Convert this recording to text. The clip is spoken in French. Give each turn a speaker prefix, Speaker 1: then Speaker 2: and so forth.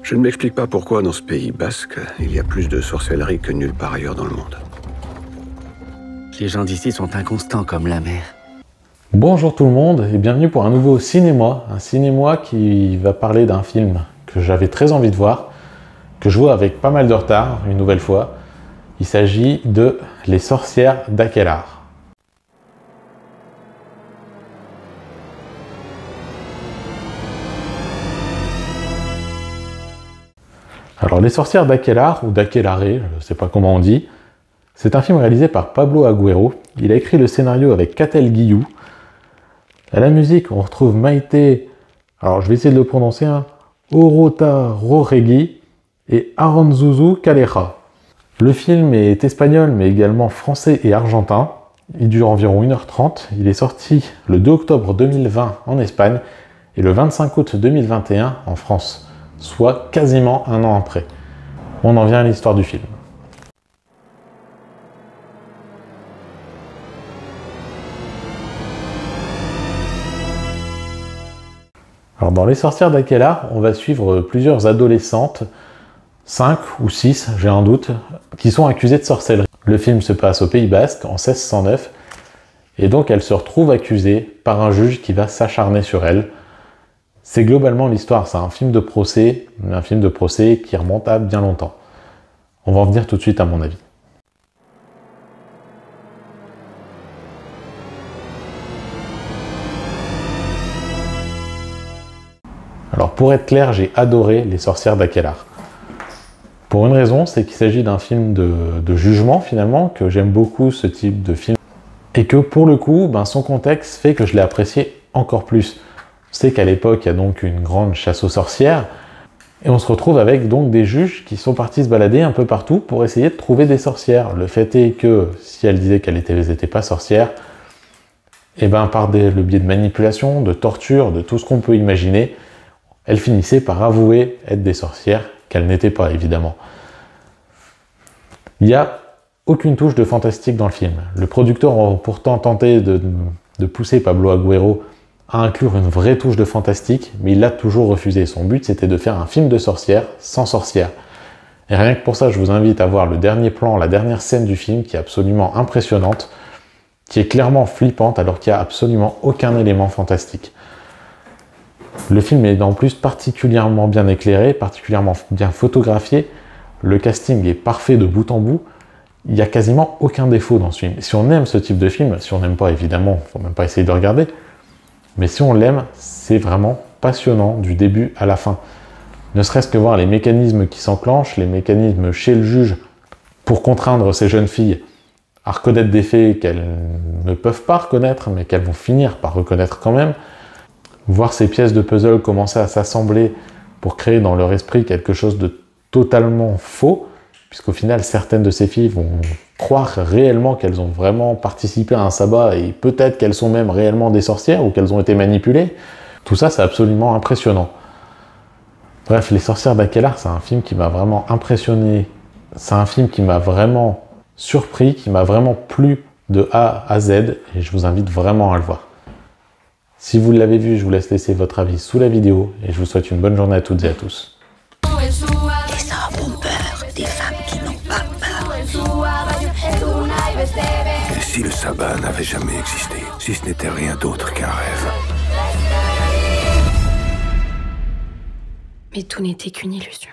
Speaker 1: Je ne m'explique pas pourquoi dans ce pays basque, il y a plus de sorcellerie que nulle part ailleurs dans le monde.
Speaker 2: Les gens d'ici sont inconstants comme la mer.
Speaker 3: Bonjour tout le monde et bienvenue pour un nouveau cinéma. Un cinéma qui va parler d'un film que j'avais très envie de voir, que je vois avec pas mal de retard, une nouvelle fois. Il s'agit de Les sorcières d'Akelar. Alors, Les sorcières d'Akelar, ou d'Akelaré, je ne sais pas comment on dit, c'est un film réalisé par Pablo Agüero. Il a écrit le scénario avec Catel Guillou. À la musique, on retrouve Maite, alors je vais essayer de le prononcer, Orota Roregui et Aranzuzu Calleja. Le film est espagnol, mais également français et argentin. Il dure environ 1h30. Il est sorti le 2 octobre 2020 en Espagne et le 25 août 2021 en France, soit quasiment un an après. On en vient à l'histoire du film. Alors dans Les sorcières d'Akelar, on va suivre plusieurs adolescentes, 5 ou 6, j'ai un doute, qui sont accusées de sorcellerie. Le film se passe au Pays Basque en 1609, et donc elles se retrouvent accusées par un juge qui va s'acharner sur elles. C'est globalement l'histoire, c'est un film de procès, mais un film de procès qui remonte à bien longtemps. On va en venir tout de suite à mon avis. Alors pour être clair, j'ai adoré Les sorcières d'Akelar. Pour une raison, c'est qu'il s'agit d'un film de jugement finalement, que j'aime beaucoup ce type de film. Et que pour le coup, son contexte fait que je l'ai apprécié encore plus. On sait qu'à l'époque, il y a donc une grande chasse aux sorcières, et on se retrouve avec donc des juges qui sont partis se balader un peu partout pour essayer de trouver des sorcières. Le fait est que si elles disaient qu'elles n'étaient pas sorcières, et par le biais de manipulation, de torture, de tout ce qu'on peut imaginer, elles finissaient par avouer être des sorcières qu'elles n'étaient pas, évidemment. Il n'y a aucune touche de fantastique dans le film. Le producteur a pourtant tenté de pousser Pablo Agüero à inclure une vraie touche de fantastique, mais il l'a toujours refusé. Son but, c'était de faire un film de sorcières sans sorcières. Et rien que pour ça, je vous invite à voir le dernier plan, la dernière scène du film, qui est absolument impressionnante, qui est clairement flippante, alors qu'il n'y a absolument aucun élément fantastique. Le film est en plus particulièrement bien éclairé, particulièrement bien photographié. Le casting est parfait de bout en bout. Il n'y a quasiment aucun défaut dans ce film. Si on aime ce type de film, si on n'aime pas évidemment, il ne faut même pas essayer de regarder, mais si on l'aime, c'est vraiment passionnant du début à la fin. Ne serait-ce que voir les mécanismes qui s'enclenchent, les mécanismes chez le juge pour contraindre ces jeunes filles à reconnaître des faits qu'elles ne peuvent pas reconnaître, mais qu'elles vont finir par reconnaître quand même. Voir ces pièces de puzzle commencer à s'assembler pour créer dans leur esprit quelque chose de totalement faux, puisqu'au final, certaines de ces filles vont croire réellement qu'elles ont vraiment participé à un sabbat et peut-être qu'elles sont même réellement des sorcières ou qu'elles ont été manipulées. Tout ça, c'est absolument impressionnant. Bref, Les sorcières d'Akelar, c'est un film qui m'a vraiment impressionné. C'est un film qui m'a vraiment surpris, qui m'a vraiment plu de A à Z, et je vous invite vraiment à le voir. Si vous l'avez vu, je vous laisse laisser votre avis sous la vidéo, et je vous souhaite une bonne journée à toutes et à tous.
Speaker 4: Les hommes ont peur des femmes qui n'ont pas peur.
Speaker 1: Et si le sabbat n'avait jamais existé, si ce n'était rien d'autre qu'un rêve?
Speaker 5: Mais tout n'était qu'une illusion.